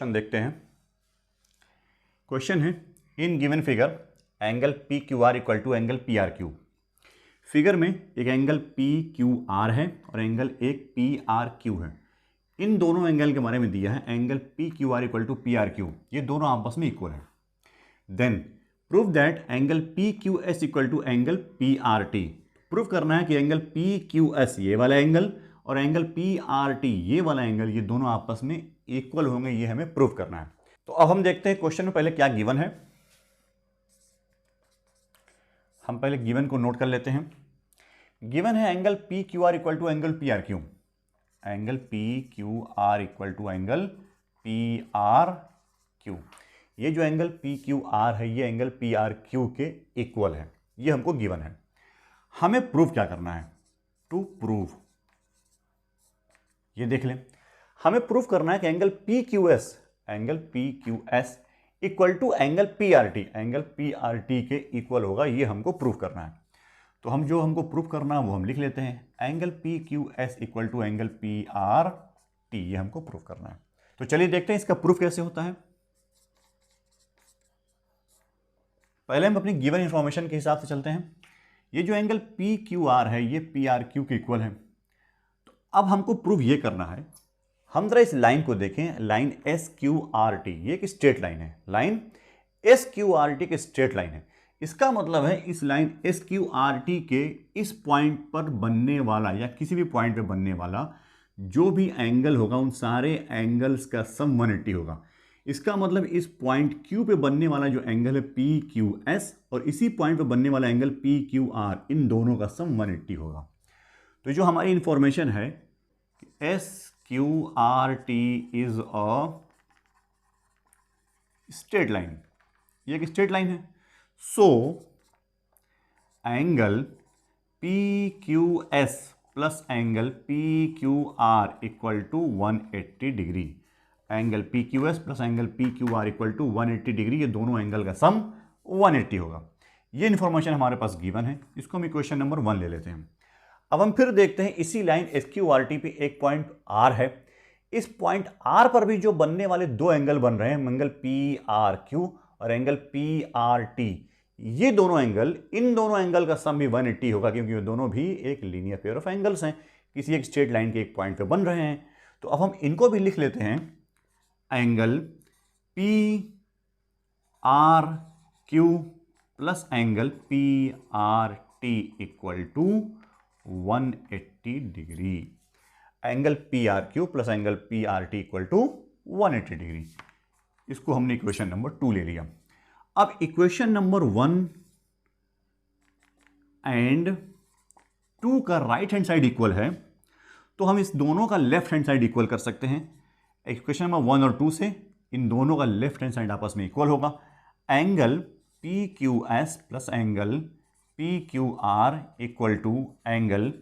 Question देखते हैं। Question है in given figure angle P Q R equal to angle P R Q. Figure में एक angle P Q R है और एंगल एक पी आर क्यू है। इन दोनों एंगल के बारे में दिया है angle P Q R equal to P R Q, ये दोनों आपस में इक्वल है। Then prove that angle P Q S equal to angle P R T. Prove करना है कि एंगल पी क्यू एस ये वाला एंगल और एंगल पी आर टी ये वाला एंगल, ये दोनों आपस में इक्वल होंगे, ये हमें प्रूव करना है। तो अब हम देखते हैं क्वेश्चन में पहले क्या गिवन है। हम पहले गिवन को नोट कर लेते हैं। गिवन है angle P Q R equal to angle P R Q. Angle P Q R equal to angle P R Q. ये जो एंगल पी क्यू आर है ये एंगल पी आर क्यू के इक्वल है, ये हमको गिवन है। हमें प्रूव क्या करना है? टू प्रूव, ये देख लें, हमें प्रूव करना है कि angle P Q S equal to angle P R T के इक्वल होगा, ये हमको प्रूव करना है। तो हम जो हमको प्रूव करना है वो हम लिख लेते हैं, angle P Q S equal to angle P R T, ये हमको प्रूव करना है। तो चलिए देखते हैं इसका प्रूफ कैसे होता है। पहले हम अपनी गिवन इंफॉर्मेशन के हिसाब से चलते हैं। ये जो एंगल पी क्यू आर है ये पी आर क्यू के इक्वल है। तो अब हमको प्रूव ये करना है, हम जरा इस लाइन को देखें, line S Q R T, ये एक स्ट्रेट लाइन है। Line S Q R T की स्ट्रेट लाइन है। इसका मतलब है इस line S Q R T के इस पॉइंट पर बनने वाला या किसी भी पॉइंट पर बनने वाला जो भी एंगल होगा उन सारे एंगल्स का सम 180 होगा। इसका मतलब इस पॉइंट Q पे बनने वाला जो एंगल है पी क्यू एस और इसी पॉइंट पे बनने वाला एंगल पी क्यू आर, इन दोनों का सम 180 होगा। तो जो हमारी इंफॉर्मेशन है S Q R T is a straight line, ये एक स्ट्रेट लाइन है। So angle P Q S plus angle P Q R equal to 180 degree. Angle P Q S plus angle P Q R equal to 180 degree, ये दोनों angle का सम 180 होगा। ये information हमारे पास given है, इसको हम इक्वेशन नंबर 1 ले लेते हैं। अब हम फिर देखते हैं इसी line S Q R T पे एक पॉइंट आर है। इस पॉइंट आर पर भी जो बनने वाले दो एंगल बन रहे हैं, एंगल पी आर क्यू और एंगल पी आर टी, ये दोनों एंगल, इन दोनों एंगल का सम भी 180 होगा, क्योंकि ये दोनों भी एक लीनियर पेयर ऑफ एंगल्स हैं, किसी एक स्ट्रेट लाइन के एक पॉइंट पे बन रहे हैं। तो अब हम इनको भी लिख लेते हैं, angle P R Q plus angle P R T equal to 180 degree. Angle P R Q plus angle P R T equal to 180 degree. इसको हमने इक्वेशन नंबर 2 ले लिया। अब इक्वेशन नंबर 1 एंड 2 का राइट हैंड साइड इक्वल है, तो हम इस दोनों का लेफ्ट हैंड साइड इक्वल कर सकते हैं। इक्वेशन नंबर 1 और 2 से इन दोनों का लेफ्ट हैंड साइड आपस में इक्वल होगा। Angle P Q S plus angle P Q R equal to angle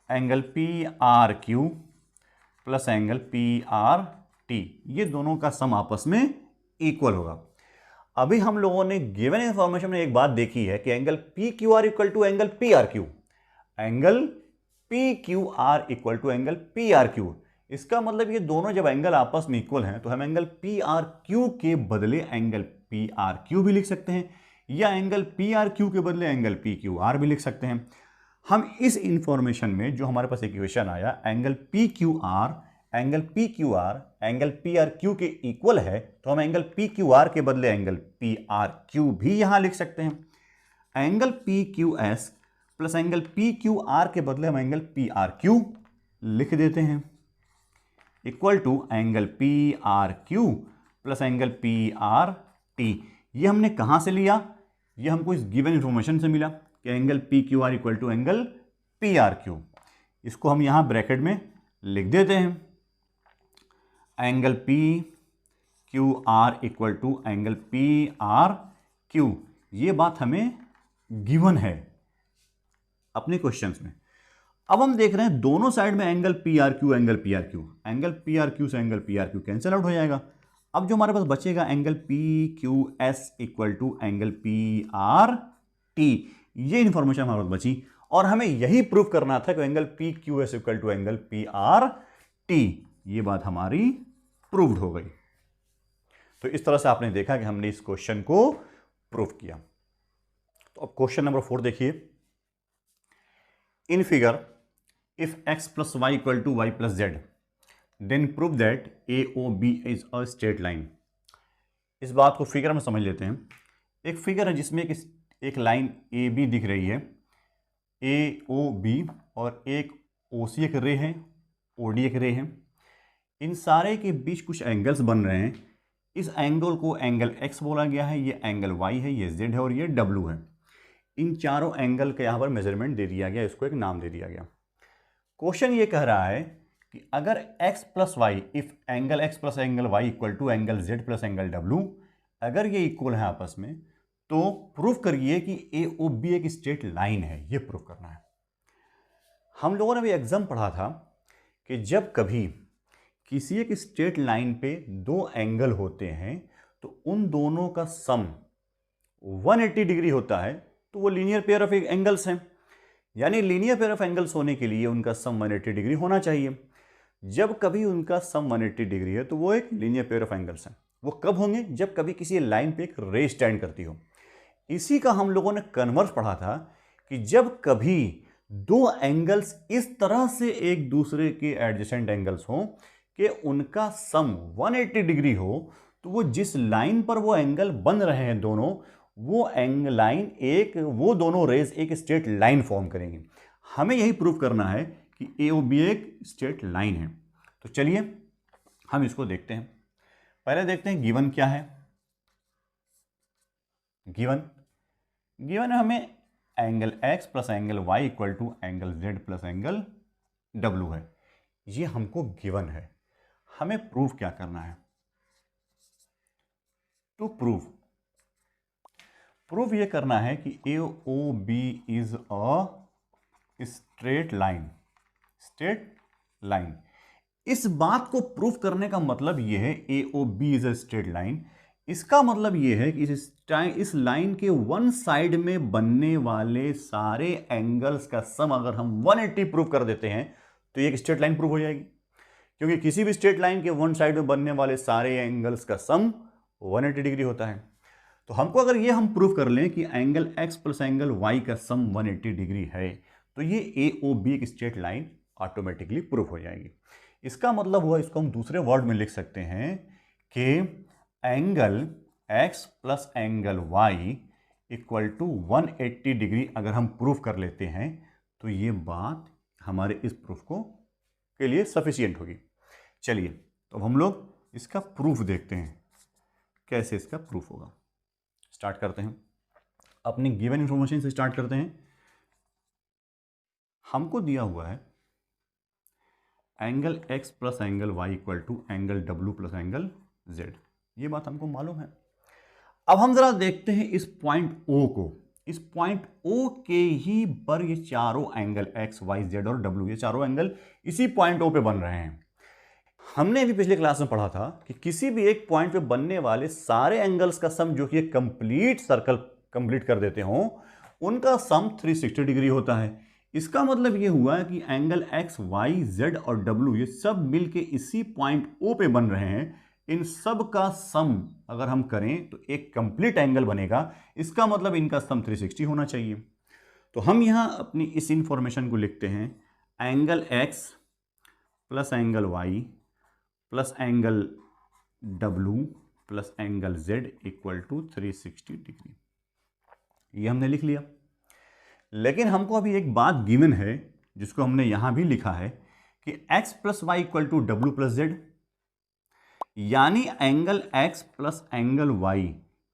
angle P R Q plus angle P R T, ये दोनों का सम आपस में इक्वल होगा। अभी हम लोगों ने गिवन इंफॉर्मेशन में एक बात देखी है कि angle P Q R equal to angle P R Q, angle P Q R equal to angle P R Q. इसका मतलब ये दोनों जब एंगल आपस में इक्वल हैं तो हम एंगल पी आर क्यू के बदले एंगल पी आर क्यू भी लिख सकते हैं, या एंगल पी आर क्यू के बदले एंगल पी क्यू आर भी लिख सकते हैं। हम इस इंफॉर्मेशन में जो हमारे पास इक्वेशन आया, angle P Q R angle P R Q के इक्वल है, तो हम एंगल पी क्यू आर के बदले एंगल पी आर क्यू भी यहां लिख सकते हैं। Angle P Q S plus angle P Q are के बदले हम एंगल पी आर क्यू लिख देते हैं, equal to angle P R Q plus angle P R T. ये हमने कहां से लिया? ये हमको इस गिवन इंफॉर्मेशन से मिला कि angle P Q R equal to angle P R Q. इसको हम यहां ब्रैकेट में लिख देते हैं, angle P Q R equal to angle P R Q. ये बात हमें गिवन है अपने क्वेश्चंस में। अब हम देख रहे हैं दोनों साइड में एंगल पी आर क्यू से angle P R Q cancel out हो जाएगा। अब जो हमारे पास बचेगा angle P Q S equal to angle P R T, ये इंफॉर्मेशन हमारे पास बची और हमें यही प्रूव करना था कि angle P Q S equal to angle P R T, ये बात हमारी प्रूव्ड हो गई। तो इस तरह से आपने देखा कि हमने इस क्वेश्चन को प्रूव किया। तो अब क्वेश्चन नंबर 4 देखिए। In figure if x plus Y equal to Y plus Z then prove that A O B is a straight line. इस बात को फिगर में समझ लेते हैं। एक फिगर है जिसमें एक लाइन ए बी दिख रही है, ए ओ बी, और एक ओ सी एक रे है, ओ डी एक रे है। इन सारे के बीच कुछ एंगल्स बन रहे हैं। इस एंगल को एंगल एक्स बोला गया है, ये एंगल वाई है, ये जेड है और ये डब्ल्यू है। इन चारों एंगल का यहाँ पर मेजरमेंट दे दिया गया, इसको एक नाम दे दिया गया। क्वेश्चन ये कह रहा है कि अगर x plus Y, if angle x plus angle y equal to angle z plus angle w, अगर ये इक्वल है आपस में, तो प्रूफ करिए कि ए ओ बी एक स्ट्रेट लाइन है। ये प्रूफ करना है। हम लोगों ने भी एग्जाम पढ़ा था कि जब कभी किसी एक स्ट्रेट लाइन पे दो एंगल होते हैं तो उन दोनों का सम 180 डिग्री होता है, तो वो लीनियर पेयर ऑफ एंगल्स हैं। यानी लीनियर पेयर ऑफ एंगल्स होने के लिए उनका सम 180 डिग्री होना चाहिए। जब कभी उनका सम 180 डिग्री है तो वो एक लीनियर पेयर ऑफ एंगल्स हैं। वो कब होंगे? जब कभी किसी लाइन पे एक रे स्टैंड करती हो। इसी का हम लोगों ने कन्वर्स पढ़ा था कि जब कभी दो एंगल्स इस तरह से एक दूसरे के एडजेसेंट एंगल्स हो कि उनका सम 180 डिग्री हो, तो वो जिस लाइन पर वो एंगल बन रहे हैं दोनों, वो एंगल लाइन वो दोनों रेज एक स्ट्रेट लाइन फॉर्म करेंगे। हमें यही प्रूव करना है कि ए ओ बी एक स्ट्रेट लाइन है। तो चलिए हम इसको देखते हैं। पहले देखते हैं गिवन क्या है। गिवन है हमें angle x plus angle y equal to angle z plus angle w है। ये हमको गिवन है। हमें प्रूफ क्या करना है? टू प्रूफ ये करना है कि A O B is a straight line. इस बात को प्रूफ करने का मतलब यह है A O B is a straight line. इसका मतलब यह है कि इस लाइन के वन साइड में बनने वाले सारे एंगल्स का सम अगर हम 180 प्रूफ कर देते हैं तो एक स्ट्रेट लाइन प्रूफ हो जाएगी। क्योंकि किसी भी स्ट्रेट लाइन के वन साइड में बनने वाले सारे एंगल्स का सम 180 डिग्री होता है। तो हमको अगर ये हम प्रूफ कर लें कि angle x plus angle y का सम 180 डिग्री है, तो ये ए ओ बी एक स्ट्रेट लाइन ऑटोमेटिकली प्रूफ हो जाएगी। इसका मतलब हुआ, इसको हम दूसरे वर्ड में लिख सकते हैं कि angle x plus angle y equal to 180 degree अगर हम प्रूफ कर लेते हैं तो ये बात हमारे इस प्रूफ के लिए सफिशियंट होगी। चलिए तो अब हम लोग इसका प्रूफ देखते हैं, कैसे इसका प्रूफ होगा। स्टार्ट करते हैं, अपनी गिवन इंफॉर्मेशन से स्टार्ट करते हैं। हमको दिया हुआ है angle x plus angle y equal to angle w plus angle z। ये बात हमको मालूम है। अब हम जरा देखते हैं इस पॉइंट O को। इस पॉइंट O के ही पर ये चारों एंगल x, y, z और w, ये चारों एंगल इसी पॉइंट O पे बन रहे हैं। हमने अभी पिछले क्लास में पढ़ा था कि किसी भी एक पॉइंट पे बनने वाले सारे एंगल्स का सम जो कि कंप्लीट सर्कल कंप्लीट कर देते हों, उनका सम 360 डिग्री होता है। इसका मतलब ये हुआ कि एंगल x, y, z और w ये सब मिलके इसी पॉइंट O पे बन रहे हैं। इन सब का सम अगर हम करें तो एक कंप्लीट एंगल बनेगा। इसका मतलब इनका सम 360 होना चाहिए। तो हम यहां अपनी इस इंफॉर्मेशन को लिखते हैं, angle x plus angle y plus angle W plus angle Z equal to 360 degree. ये हमने लिख लिया। लेकिन हमको अभी एक बात गिवन है जिसको हमने यहां भी लिखा है कि x plus Y equal to W plus Z, यानी angle x plus angle y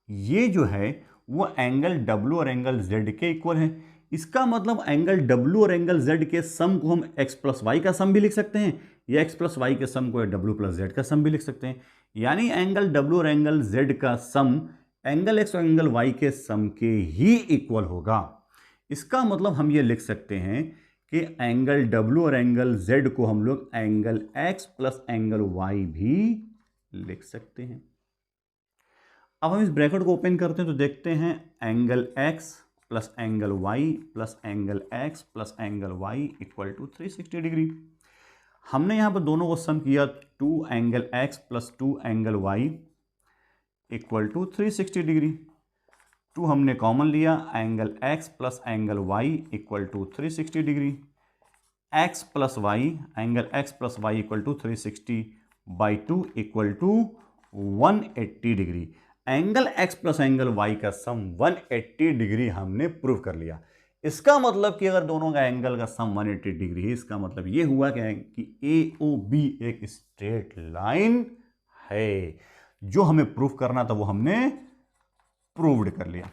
ये जो है वो एंगल W और एंगल Z के इक्वल है। इसका मतलब एंगल W और एंगल Z के सम को हम x प्लस वाई का सम भी लिख सकते हैं, या x प्लस वाई के सम को W प्लस Z का सम भी लिख सकते हैं। यानी एंगल W और एंगल Z का सम एंगल x और एंगल y के सम के ही इक्वल होगा। इसका मतलब हम ये लिख सकते हैं कि एंगल W और एंगल Z को हम लोग angle x plus angle y भी लिख सकते हैं। अब हम इस ब्रैकेट को ओपन करते हैं तो देखते हैं angle x plus angle y plus angle x plus angle y equal to 360 degree. हमने यहाँ पर दोनों को सम किया, 2 angle x plus 2 angle y equal to 360 degree. 2 हमने कॉमन लिया, angle x plus angle y equal to 360 degree. x plus y, angle x plus Y equal to 360 by 2 equal to 180 degree. Angle x plus angle y का सम 180 degree हमने prove कर लिया। इसका मतलब कि अगर दोनों का एंगल का सम 180 डिग्री है, इसका मतलब ये हुआ कि AOB एक स्ट्रेट लाइन है। जो हमें प्रूफ करना था वो हमने प्रूव्ड कर लिया।